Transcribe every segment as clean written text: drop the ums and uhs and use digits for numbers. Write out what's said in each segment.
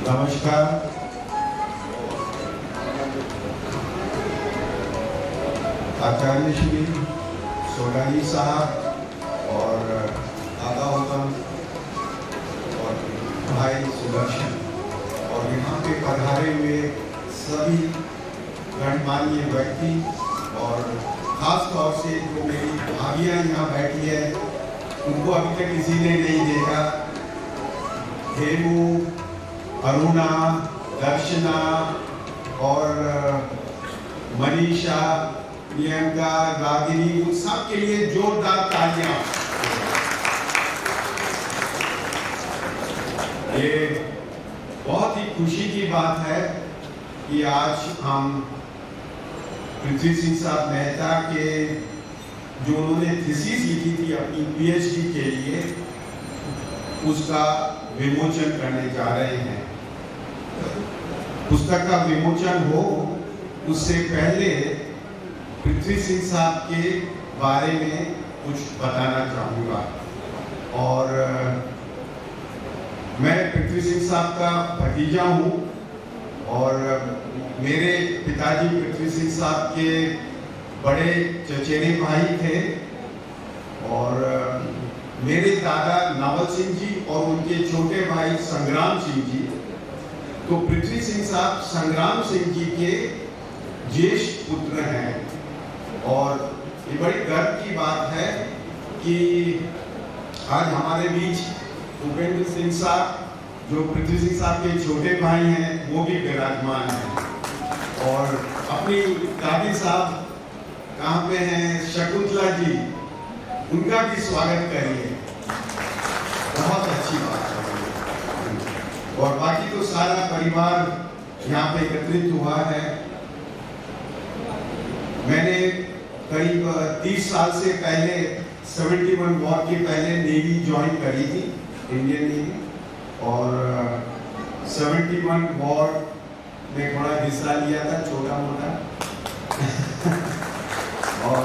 नमस्कार। आचार्य श्री सोडानी साहब और दादा होतम और भाई सुदर्शन और यहाँ पे पधारे हुए सभी गणमान्य व्यक्ति और खास तौर से जो मेरी भाभियाँ यहाँ बैठी है, उनको अभी तक किसी ने नहीं देखा। हेमू, अरुणा, दर्शना और मनीषा, प्रियंका, रागिनी, उन सब के लिए जोरदार तालियां। ये बहुत ही खुशी की बात है कि आज हम पृथ्वी सिंह साहब मेहता के जो उन्होंने थीसिस लिखी थी अपनी पीएचडी के लिए, उसका विमोचन करने जा रहे हैं। पुस्तक का विमोचन हो उससे पहले पृथ्वी सिंह साहब के बारे में कुछ बताना चाहूँगा। और मैं पृथ्वी सिंह साहब का भतीजा हूँ और मेरे पिताजी पृथ्वी सिंह साहब के बड़े चचेरे भाई थे और मेरे दादा नावल सिंह जी और उनके छोटे भाई संग्राम सिंह जी। तो पृथ्वी सिंह साहब संग्राम सिंह जी के ज्येष्ठ पुत्र हैं और ये बड़ी गर्व की बात है कि आज हमारे बीच भूपेंद्र सिंह साहब जो पृथ्वी सिंह साहब के छोटे भाई हैं वो भी विराजमान हैं। और अपनी दादी साहब कहाँ पे हैं, शकुंतला जी, उनका भी स्वागत करिए। बहुत अच्छी बात है। और बाकी तो सारा परिवार यहाँ पे एकत्रित हुआ है। मैंने करीब 30 साल से पहले 71 वॉर के पहले नेवी ज्वाइन करी थी, इंडियन नेवी, और 71 वॉर में थोड़ा हिस्सा लिया था, छोटा मोटा और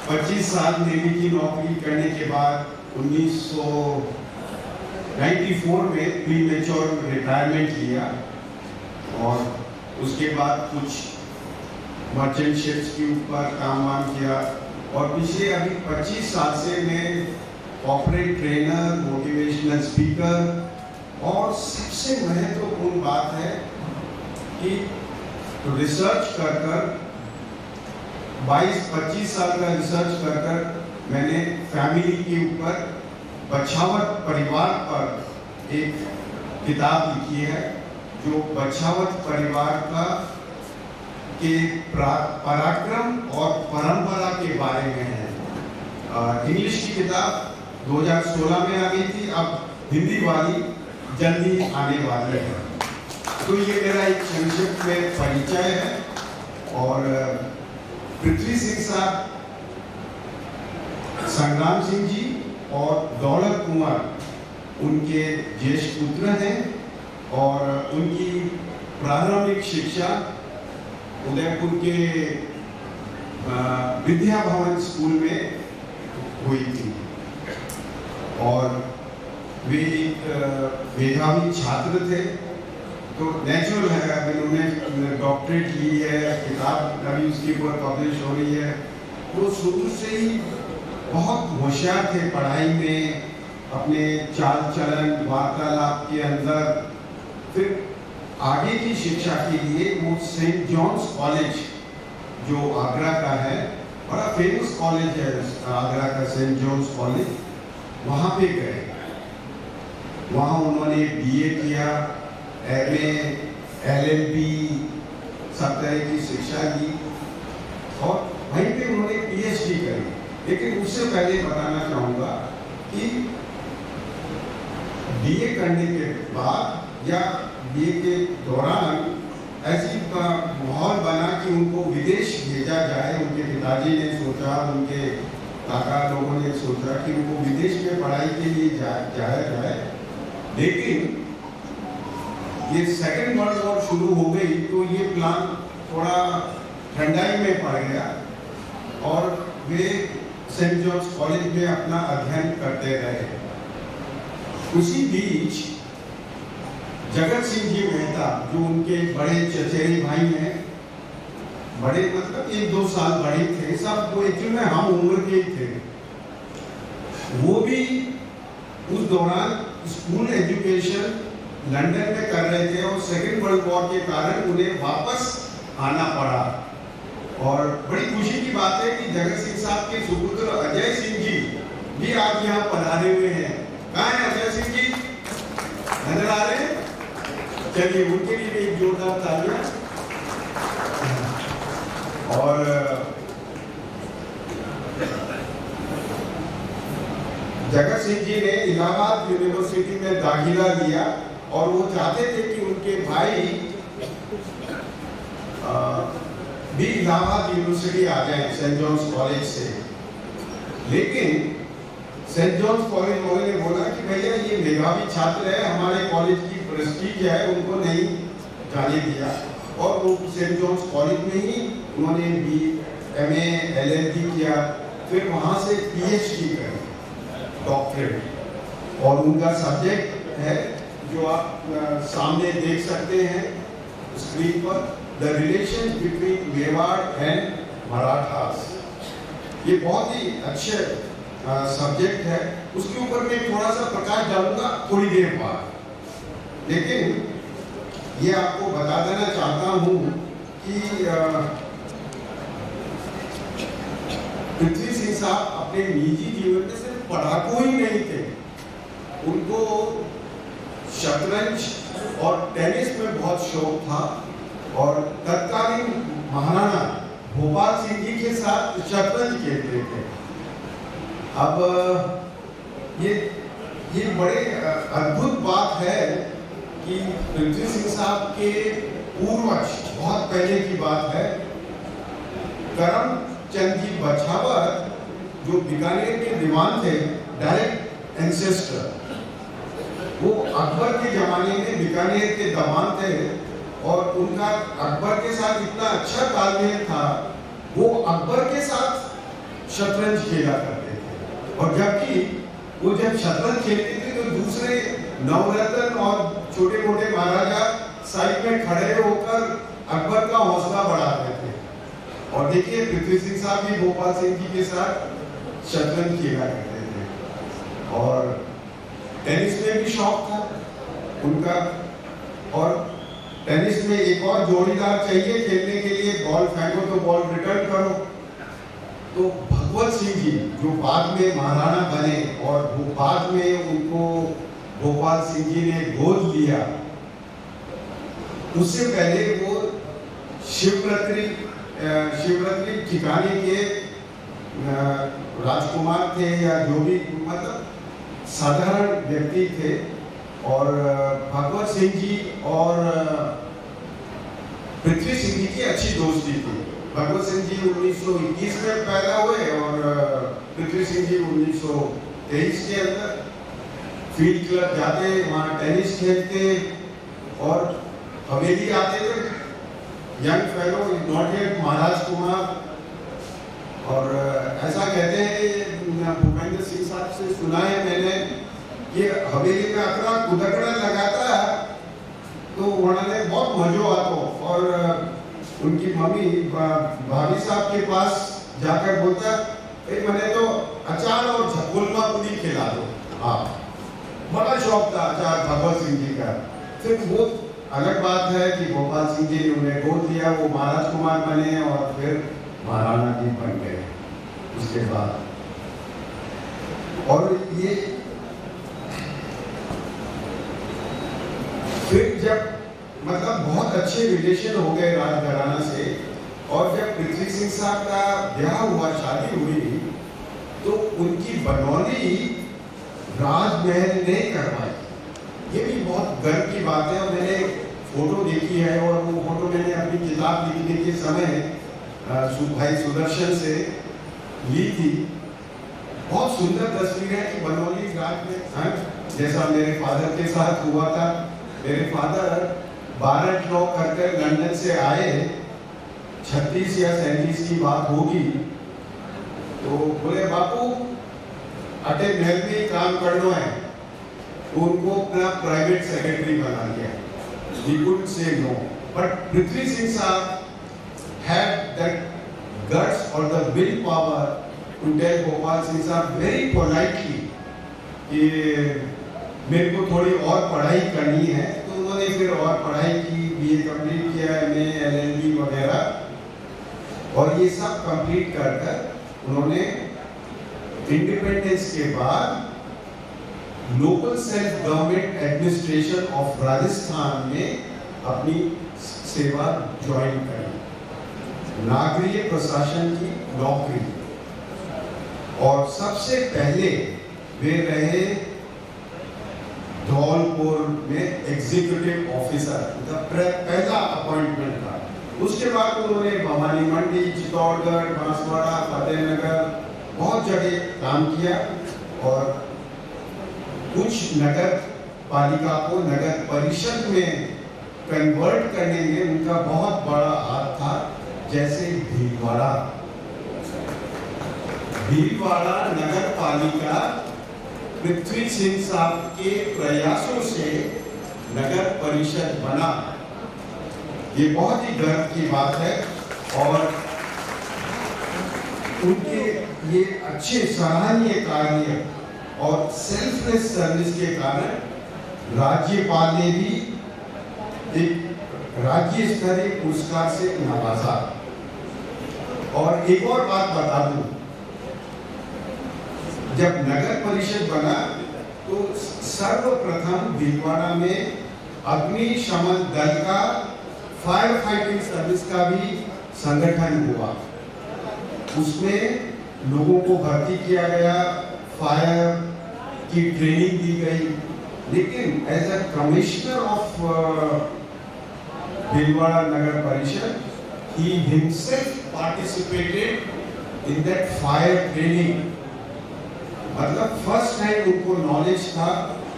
25 साल नेवी की नौकरी करने के बाद 1994 में प्रीमेच्योर रिटायरमेंट लिया और उसके बाद कुछ मर्चेंट शिप्स के ऊपर काम किया। और पिछले अभी 25 साल से मैं कॉर्पोरेट ट्रेनर, मोटिवेशनल स्पीकर और सबसे महत्वपूर्ण बात है कि रिसर्च कर 22-25 साल का रिसर्च कर मैंने फैमिली के ऊपर बछावत परिवार पर एक किताब लिखी है जो बछावत परिवार का के पराक्रम और परंपरा के बारे में है। इंग्लिश की किताब 2016 में आ गई थी, अब हिंदी वाली जल्दी आने वाली है। तो ये मेरा एक संक्षिप्त में परिचय है। और पृथ्वी सिंह साहब संग्राम सिंह जी और दौलत कुंवर उनके ज्येष्ठ पुत्र हैं और उनकी प्रारंभिक शिक्षा उदयपुर के विद्या भवन स्कूल में हुई थी और वे एक मेधावी छात्र थे। तो नेचुरल है, अभी उन्होंने डॉक्टरेट ली है, किताब अभी उसके ऊपर पब्लिश हो रही है। वो शुरू से ही बहुत होशियार थे पढ़ाई में, अपने चाल चलन वार्तालाप के अंदर। फिर आगे की शिक्षा के लिए वो सेंट जॉन्स कॉलेज जो आगरा का है, बड़ा फेमस कॉलेज है आगरा का सेंट जॉन्स कॉलेज, वहाँ पे गए। वहाँ उन्होंने बीए किया, एमए, एलएलबी, सब तरह की शिक्षा ली और वहीं पे उन्होंने पीएचडी करी। लेकिन उससे पहले बताना चाहूँगा कि बीए करने के बाद या बीए के दौरान ऐसी माहौल बना कि उनको विदेश भेजा जाए। उनके पिताजी ने सोचा, उनके काका लोगों ने सोचा कि उनको विदेश में पढ़ाई के लिए जाया जाए। लेकिन ये सेकेंड वर्ल्ड वॉर शुरू हो गई तो ये प्लान थोड़ा ठंडाई में पड़ गया और वे सेंट जॉर्ज कॉलेज में अपना अध्ययन करते रहे। उसी बीच जगत सिंह जी मेहता, जो उनके बड़े चचेरे भाई हैं, बड़े मतलब 1-2 साल बड़े थे, सब वो एक्चुअली में हम उम्र के ही थे। वो भी उस दौरान स्कूल एजुकेशन लंदन में कर रहे थे और सेकेंड वर्ल्ड वॉर के कारण उन्हें वापस आना पड़ा। और बड़ी खुशी की बात है कि जगत सिंह साहब के सुपुत्र अजय सिंह जी भी आज यहाँ पधारे हुए हैं। कहाँ हैं अजय सिंह जी? नजर आ रहे हैं? चलिए उनके लिए भी एक जोरदार तालियां। और जगत सिंह जी ने इलाहाबाद यूनिवर्सिटी में दाखिला लिया और वो चाहते थे कि उनके भाई भी इलाहाबाद यूनिवर्सिटी आ जाए सेंट जॉन्स कॉलेज से। लेकिन सेंट जॉन्स कॉलेज वाले ने बोला कि भैया ये मेधावी छात्र है, हमारे कॉलेज की प्रेस्टीज है, उनको नहीं जाने दिया। और वो सेंट जॉन्स कॉलेज में ही उन्होंने BA LLB किया, फिर वहाँ से PhD करी, डॉक्टरेट। और उनका सब्जेक्ट है जो आप सामने देख सकते हैं स्क्रीन पर, the relation between Mewar and Marathas. ये बहुत ही अच्छे सब्जेक्ट है, उसके ऊपर मैं थोड़ा सा प्रकाश डालूंगा थोड़ी देर बाद। लेकिन ये आपको बता देना चाहता हूँ कि पृथ्वी सिंह साहब अपने निजी जीवन में सिर्फ पढ़ाकू ही नहीं थे, उनको शतरंज और टेनिस में बहुत शौक था। और तत्कालीन महाराणा भोपाल सिंह जी के साथ शतरंज खेलते थे। अब ये बड़े अद्भुत बात है कि पृथ्वी सिंह साहब के पूर्वज, बहुत पहले की बात है, करमचंद जी बछावर जो बीकानेर के दीवान थे, डायरेक्ट एंसेस्टर, वो अकबर के जमाने में बीकानेर के दीवान थे। और उनका अकबर के साथ इतना अच्छा तालमेल था, वो अकबर के साथ शतरंज खेला करते थे। और जबकि वो जब शतरंज खेलते थे तो दूसरे नवरत्न और छोटे मोटे महाराजा साइड में खड़े होकर अकबर का हौसला बढ़ाते थे। और देखिए पृथ्वी सिंह साहब भी भोपाल सिंह जी के साथ शतरंज खेला करते थे। और टेनिस में भी शौक था उनका। और टेनिस में एक और जोड़ीदार चाहिए खेलने के लिए, बॉल फेंको तो बॉल रिटर्न करो। तो भगवत सिंह जी जो बाद में महाराणा बने और बाद में उनको भोपाल सिंह जी ने गोद लिया, उससे पहले वो शिवरात्रि ठिकाने के राजकुमार थे, या जो भी मतलब साधारण व्यक्ति थे। और भगवत सिंह जी और पृथ्वी सिंह जी की अच्छी दोस्ती थी। भगवत सिंह जी 1921 में पैदा हुए और पृथ्वी सिंह जी 1923 के अंदर फील्ड क्लब जाते, वहाँ टेनिस खेलते और हवेली आते थे। यंग फेलो नॉट येट महाराज कुमार। और ऐसा कहते हैं, भूपेंद्र सिंह साहब से सुना है मैंने, ये हवेली में अकड़ा कुदकड़ा लगाता तो उन्होंने बहुत मजो आतो। और उनकी मम्मी भाभी साहब के पास जाकर बोलता, मैंने तो अचार और झकोलमा पूरी खिला दो। हाँ, बड़ा शौक था अचार भगवत सिंह जी का। फिर वो अलग बात है कि भोपाल सिंह जी ने उन्हें गोद लिया, वो महाराज कुमार बने और फिर महाराणा जी बन गए उसके बाद। और ये फिर जब मतलब बहुत अच्छे रिलेशन हो गए राजघराना से, और जब पृथ्वी सिंह साहब का ब्याह हुआ, शादी हुई, तो उनकी बनौली राजमहल ने करवाई। ये भी बहुत गर्व की बात है। और मैंने फोटो देखी है, और वो फोटो मैंने अपनी किताब लिखने के समय भाई सुदर्शन से ली थी। बहुत सुंदर तस्वीर है कि बनौली राजमहल, जैसा मेरे फादर के साथ हुआ था। मेरे फादर बारह लॉ करके लंदन से आए, 36 या 37 की बात होगी। तो बोले बापू अटे महल में काम करना है, तो उनको अपना प्राइवेट सेक्रेटरी बना दिया। He couldn't say no. But Prithvi Singh Saab had that guts or the willpower to tell Gopal Singh Saab very politely कि मेरे को थोड़ी और पढ़ाई करनी है। तो उन्होंने फिर और पढ़ाई की, BA कंप्लीट किया, MA, LLB वगैरह, और ये सब कंप्लीट कर कर उन्होंने इंडिपेंडेंस के बाद local self government administration of Rajasthan में अपनी सेवा ज्वाइन करी, नागरिक प्रशासन की नौकरी। और सबसे पहले वे रहे धौलपुर में एग्जीक्यूटिव ऑफिसर, पहला अपॉइंटमेंट था। उसके बाद उन्होंने भवानी मंडी, चित्तौड़गढ़, बांसवाड़ा, फतेहनगर बहुत जगह काम किया, और कुछ नगर पालिका को नगर परिषद में कन्वर्ट करने में उनका बहुत बड़ा हाथ था। जैसे भीलवाड़ा नगर पालिका पृथ्वी सिंह साहब के प्रयासों से नगर परिषद बना। ये बहुत ही गर्व की बात है, और उनके ये अच्छे सराहनीय कार्य और सेल्फलेस सर्विस के कारण राज्यपाल ने भी एक राज्य स्तरीय पुरस्कार से नवाजा। और एक और बात बता दूं, जब नगर परिषद बना तो सर्वप्रथम भीलवाड़ा में अग्निशमन दल का, फायर फाइटिंग सर्विस का भी संगठन हुआ। उसमें लोगों को भर्ती किया गया, फायर की ट्रेनिंग दी गई, लेकिन as a commissioner of Bhilwara Nagar Parishad, he himself participated in that fire training। मतलब फर्स्ट टाइम उनको नॉलेज था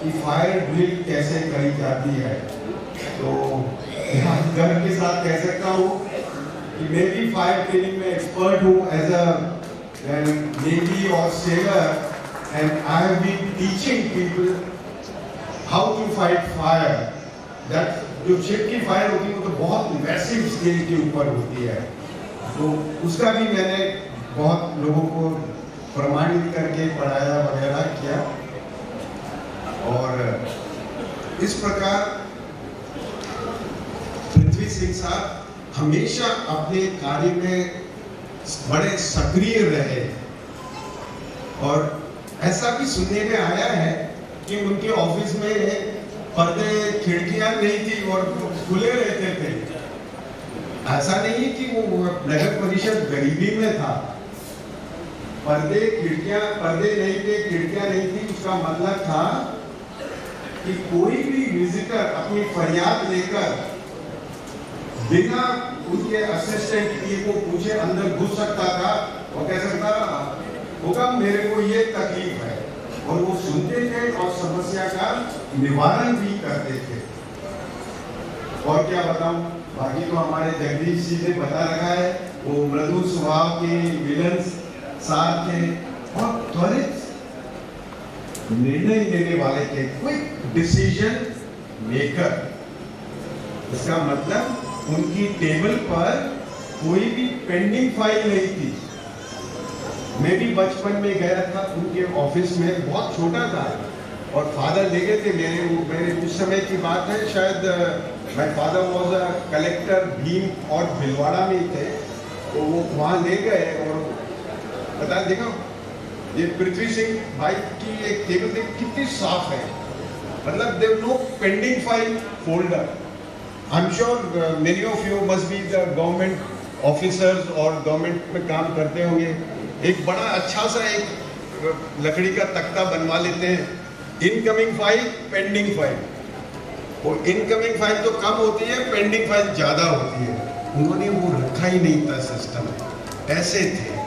कि फायर ड्रिल कैसे करी जाती है। तो गर्व के साथ कह सकता हूँ कि मैं भी फायर ट्रेनिंग में एक्सपर्ट हूँ एज अ नेवी और seller, and I have been teaching people how to fight fire। That जो शिप की फायर होती है वो तो बहुत मैसिव स्केल के ऊपर होती है, तो उसका भी मैंने बहुत लोगों को प्रमाणित करके पढ़ाया वगैरह किया। और इस प्रकार पृथ्वी सिंह साहब हमेशा अपने कार्य में बड़े सक्रिय रहे, और ऐसा भी सुनने में आया है कि उनके ऑफिस में पर्दे, खिड़कियां नहीं थी और खुले रहते थे। ऐसा नहीं कि वो नगर परिषद गरीबी में था, पर्दे नहीं थे, खिड़कियां नहीं थी। उसका मतलब था कि कोई भी विजिटर अपनी फरियाद लेकर बिना उनके असिस्टेंट को पूछे अंदर घुस सकता था और कह सकता होगा मेरे को ये तकलीफ है, और वो सुनते थे और समस्या का निवारण भी करते थे। और क्या बताऊं, बाकी तो हमारे जगदीश जी ने बता रखा है, वो मृदु स्वभाव के विलन साथ थे और त्वरित निर्णय लेने वाले थे, क्विक डिसीजन मेकर। इसका मतलब उनकी टेबल पर कोई भी पेंडिंग फाइल नहीं थी। मैं भी बचपन में गया था उनके ऑफिस में, बहुत छोटा था, और फादर ले गए थे मेरे उस समय की बात है, शायद my father was a collector Bhim और भीलवाड़ा में ही थे। तो वो वहाँ ले गए और बता, देखो ये पृथ्वी सिंह भाई की एक टेबल देख कितनी साफ है, मतलब there no pending file folder. I am sure many of you must be the government officers और गवर्नमेंट में काम करते होंगे। एक बड़ा अच्छा सा एक लकड़ी का तख्ता बनवा लेते हैं, इनकमिंग फाइल, पेंडिंग फाइल। वो इनकमिंग फाइल तो कम होती है, पेंडिंग फाइल ज़्यादा होती है। उन्होंने वो रखा ही नहीं था सिस्टम, ऐसे थे।